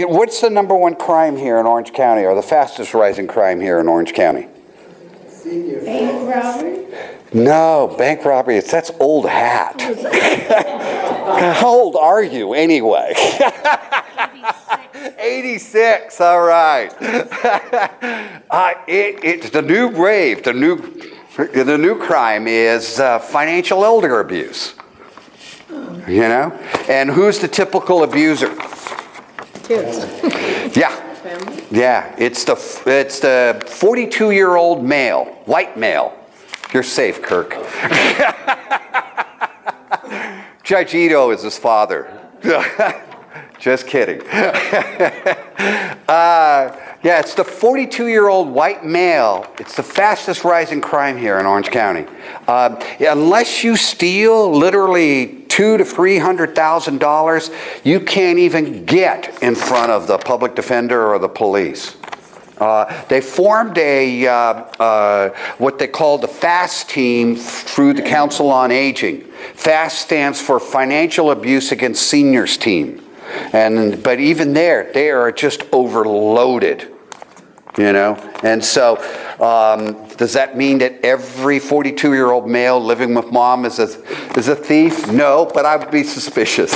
What's the #1 crime here in Orange County, or the fastest rising crime here in Orange County? Bank robbery? No, bank robbery. That's old hat. How old are you anyway? 86. All right. It's the new rave. The new crime is financial elder abuse. You know, and who's the typical abuser? Kids. Yeah. Family? Yeah, it's the 42-year-old male, white male. You're safe, Kirk. Judge Ito is his father. Just kidding. Yeah, it's the 42-year-old white male. It's the fastest rising crime here in Orange County. Unless you steal literally $200,000 to $300,000, you can't even get in front of the public defender or the police. They formed what they called the FAST team through the Council on Aging. FAST stands for Financial Abuse Against Seniors Team. But even there, they are just overloaded, you know. And so, does that mean that every 42-year-old male living with mom is a thief? No, but I would be suspicious.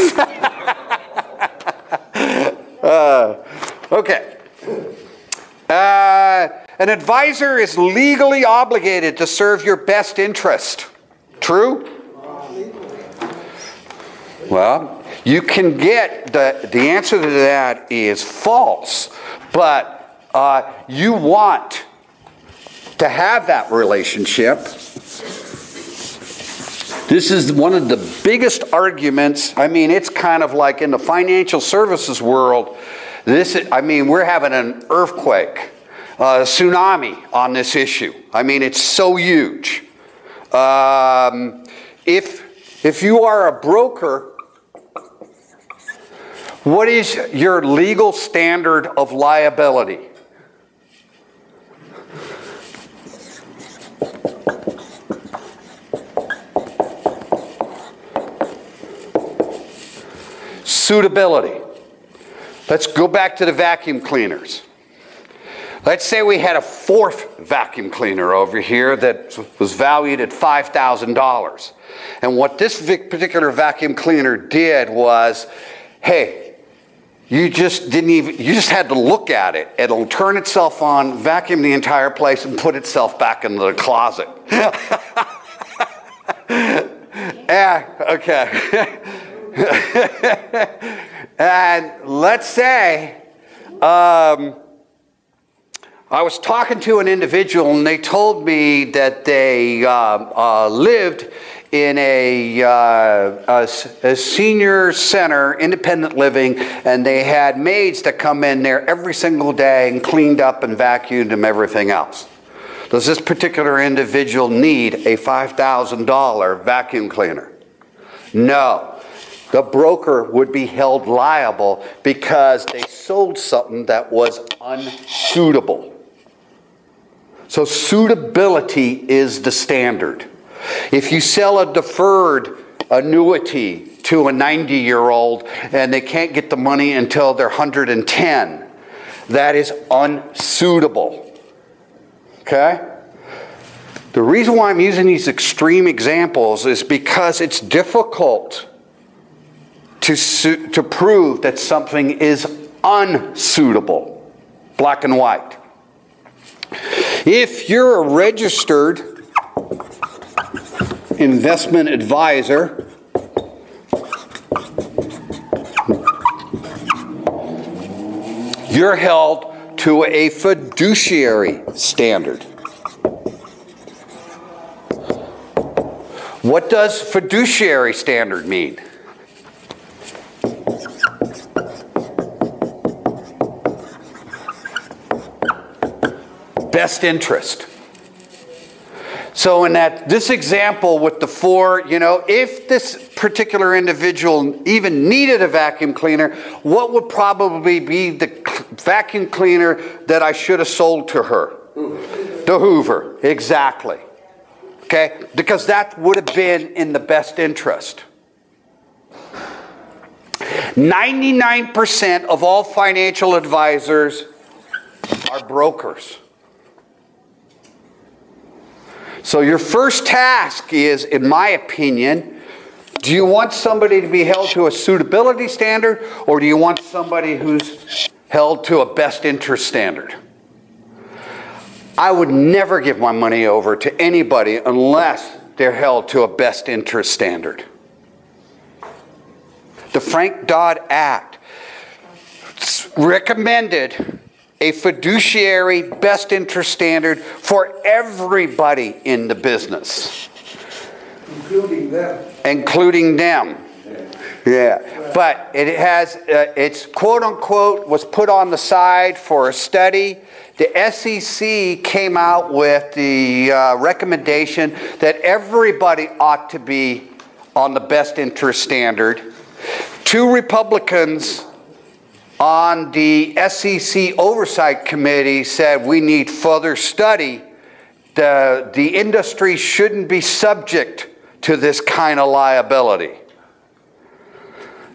Okay. An advisor is legally obligated to serve your best interest. True? Well, you can get the answer to that is false, but you want to have that relationship. This is one of the biggest arguments. I mean, it's kind of like in the financial services world. We're having an earthquake, tsunami on this issue. I mean, it's so huge. If you are a broker, what is your legal standard of liability? Suitability. Let's go back to the vacuum cleaners. Let's say we had a fourth vacuum cleaner over here that was valued at $5,000. And what this particular vacuum cleaner did was, hey, you just had to look at it. It'll turn itself on, vacuum the entire place, and put itself back into the closet. Yeah, okay. And let's say I was talking to an individual, and they told me that they lived in a senior center, independent living, and they had maids that come in there every single day and cleaned up and vacuumed and everything else. Does this particular individual need a $5,000 vacuum cleaner? No. The broker would be held liable because they sold something that was unsuitable. So suitability is the standard. If you sell a deferred annuity to a 90-year-old and they can't get the money until they're 110, that is unsuitable. Okay? The reason why I'm using these extreme examples is because it's difficult to prove that something is unsuitable, black and white. If you're a registered investment advisor, you're held to a fiduciary standard. What does fiduciary standard mean? Best interest. So in this example with the four, if this particular individual even needed a vacuum cleaner, what would probably be the vacuum cleaner that I should have sold to her? The Hoover, exactly. Okay, because that would have been in the best interest. 99% of all financial advisors are brokers. So your first task is, in my opinion, do you want somebody to be held to a suitability standard, or do you want somebody who's held to a best interest standard? I would never give my money over to anybody unless they're held to a best interest standard. The Frank Dodd Act recommended a fiduciary best interest standard for everybody in the business. Including them. Including them. Yeah. But it has, it's quote unquote, was put on the side for a study. The SEC came out with the recommendation that everybody ought to be on the best interest standard. 2 Republicans on the SEC Oversight Committee said we need further study. The industry shouldn't be subject to this kind of liability.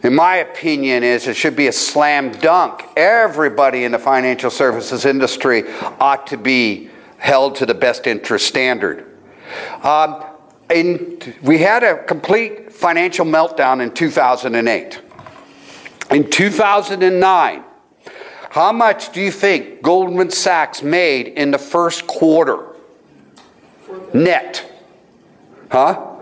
In my opinion, it should be a slam dunk. Everybody in the financial services industry ought to be held to the best interest standard. We had a complete financial meltdown in 2008. In 2009, how much do you think Goldman Sachs made in the first quarter? Net. Huh?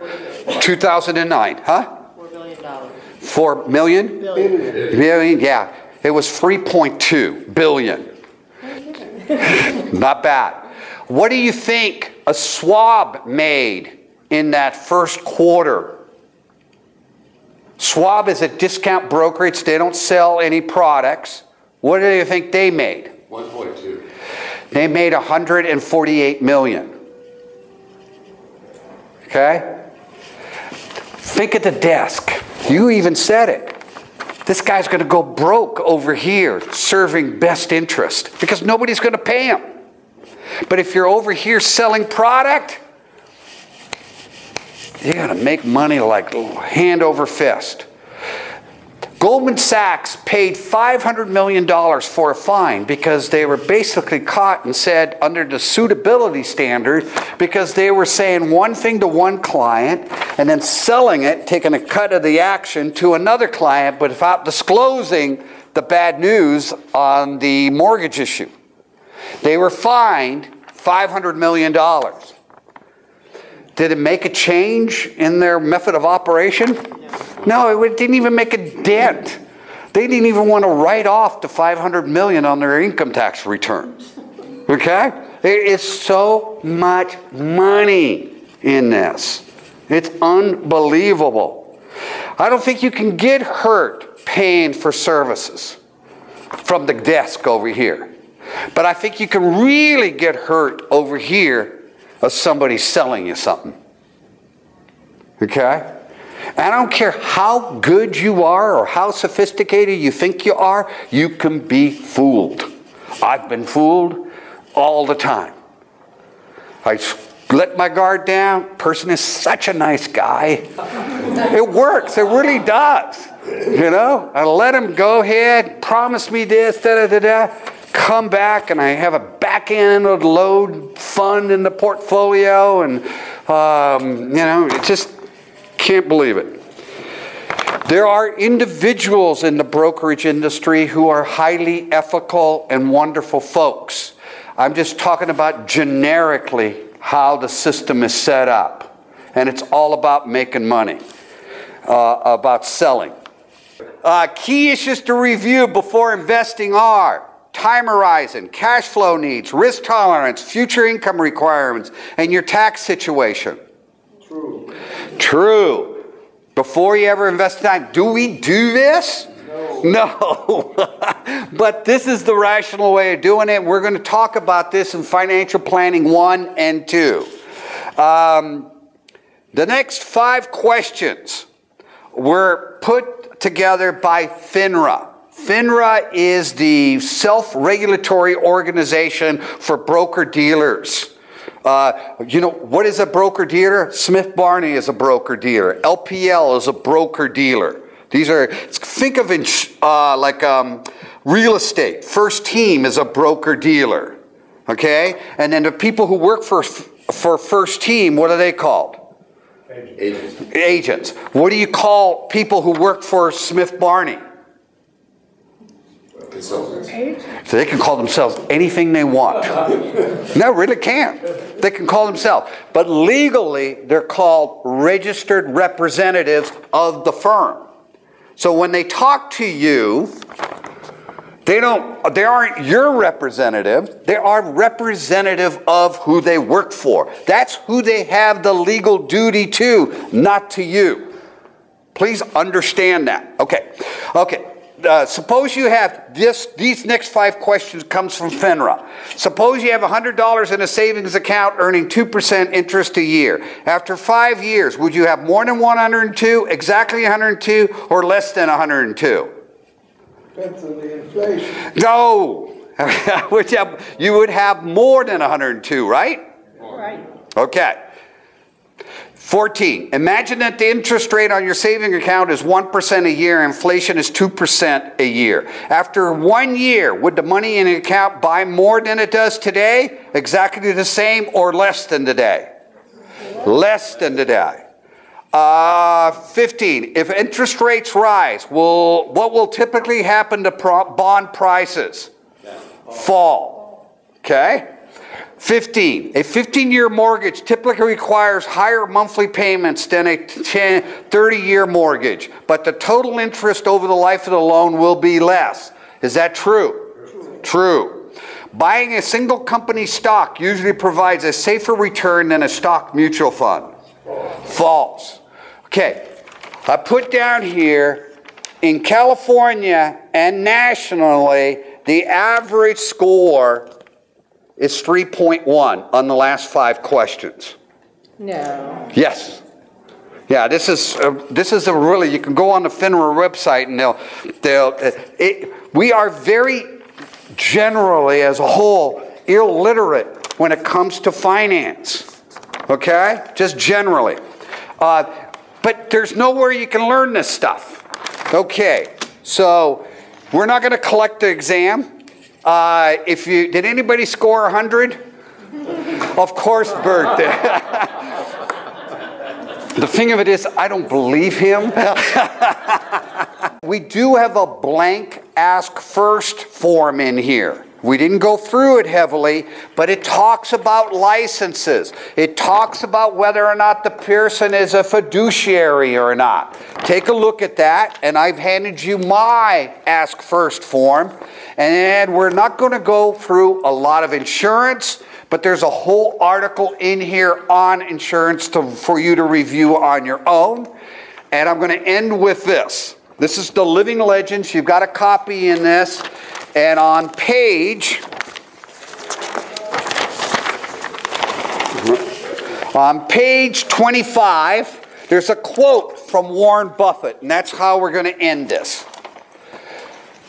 2009. Huh? $4 billion. 4 million? Billion, yeah. It was 3.2 billion. Not bad. What do you think a Schwab made in that first quarter? Schwab is a discount brokerage. They don't sell any products. What do you think they made? 1.2. They made 148 million. Okay? Think at the desk. You even said it. This guy's going to go broke over here serving best interest because nobody's going to pay him. But if you're over here selling product, you're going to make money like hand over fist. Goldman Sachs paid $500 million for a fine because they were basically caught and said under the suitability standard because they were saying one thing to one client and then selling it, taking a cut of the action to another client, but without disclosing the bad news on the mortgage issue. They were fined $500 million. Did it make a change in their method of operation? No, it didn't even make a dent. They didn't even want to write off the $500 million on their income tax returns. Okay? There is so much money in this. It's unbelievable. I don't think you can get hurt paying for services from the desk over here. But I think you can really get hurt over here of somebody selling you something. Okay? And I don't care how good you are or how sophisticated you think you are, you can be fooled. I've been fooled all the time. I let my guard down. Person is such a nice guy. It works. It really does. You know? I let him go ahead, promise me this, da-da-da-da. Come back and I have a back-end load fund in the portfolio and, you know, it just can't believe it. There are individuals in the brokerage industry who are highly ethical and wonderful folks. I'm just talking about generically how the system is set up. And it's all about making money, about selling. Key issues to review before investing are time horizon, cash flow needs, risk tolerance, future income requirements, and your tax situation. True. True. Before you ever invest time, do we do this? No. But this is the rational way of doing it. We're going to talk about this in Financial Planning 1 and 2. The next 5 questions were put together by FINRA. FINRA is the self-regulatory organization for broker-dealers. You know, what is a broker-dealer? Smith Barney is a broker-dealer. LPL is a broker-dealer. These are, think of real estate. First Team is a broker-dealer, okay? And then the people who work for First Team, what are they called? Agents. Agents. What do you call people who work for Smith Barney? Consultants. So they can call themselves anything they want. No, really can't. They can call themselves. But legally, they're called registered representatives of the firm. So when they talk to you, they aren't your representative. They are representative of who they work for. That's who they have the legal duty to, not to you. Please understand that. Okay. Suppose you have these next 5 questions comes from FINRA. Suppose you have $100 in a savings account earning 2% interest a year. After 5 years, would you have more than 102, exactly 102, or less than 102? Depends on the inflation. No. You would have more than 102, right? Right. Okay. 14. Imagine that the interest rate on your saving account is 1% a year, inflation is 2% a year. After 1 year, would the money in the account buy more than it does today? Exactly the same or less than today? Less than today. 15. If interest rates rise, what will typically happen to bond prices? Fall. Okay? 15. A 15-year mortgage typically requires higher monthly payments than a 30-year mortgage, but the total interest over the life of the loan will be less. Is that true? True. Buying a single company stock usually provides a safer return than a stock mutual fund. False. Okay. I put down here, in California and nationally, the average score is 3.1 on the last 5 questions. No. Yes. Yeah, this is a really, you can go on the FINRA website and we are very generally as a whole illiterate when it comes to finance. Okay? Just generally. But there's nowhere you can learn this stuff. Okay. So we're not going to collect the exam. Did anybody score 100? Of course Bert did. The thing of it is, I don't believe him. We do have a blank Ask First form in here. We didn't go through it heavily, but it talks about licenses. It talks about whether or not the person is a fiduciary or not. Take a look at that, and I've handed you my Ask First form. And we're not going to go through a lot of insurance, but there's a whole article in here on insurance for you to review on your own. And I'm going to end with this. This is the Living Legends. You've got a copy in this. And on page 25, there's a quote from Warren Buffett, and that's how we're going to end this.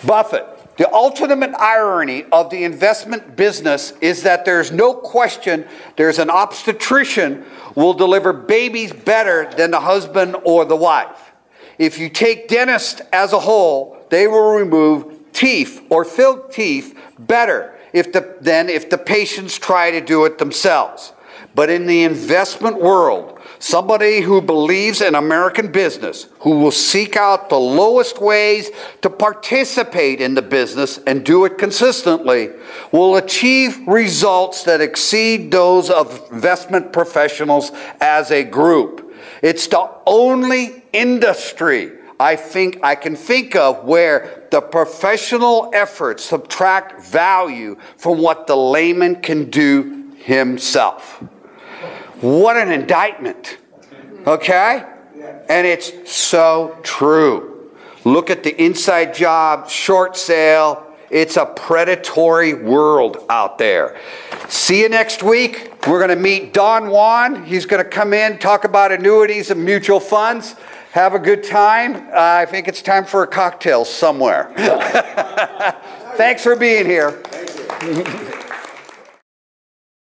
Buffett, the ultimate irony of the investment business is that there's no question there's an obstetrician will deliver babies better than the husband or the wife. If you take dentists as a whole, they will remove teeth or fill teeth better than if the patients try to do it themselves. But in the investment world, somebody who believes in American business, who will seek out the lowest ways to participate in the business and do it consistently, will achieve results that exceed those of investment professionals as a group. It's the only industry I can think of where the professional efforts subtract value from what the layman can do himself. What an indictment. Okay? And it's so true. Look at the inside job, short sale. It's a predatory world out there. See you next week. We're going to meet Don Juan. He's going to come in, talk about annuities and mutual funds. Have a good time. I think it's time for a cocktail somewhere. Thanks for being here. Thank you.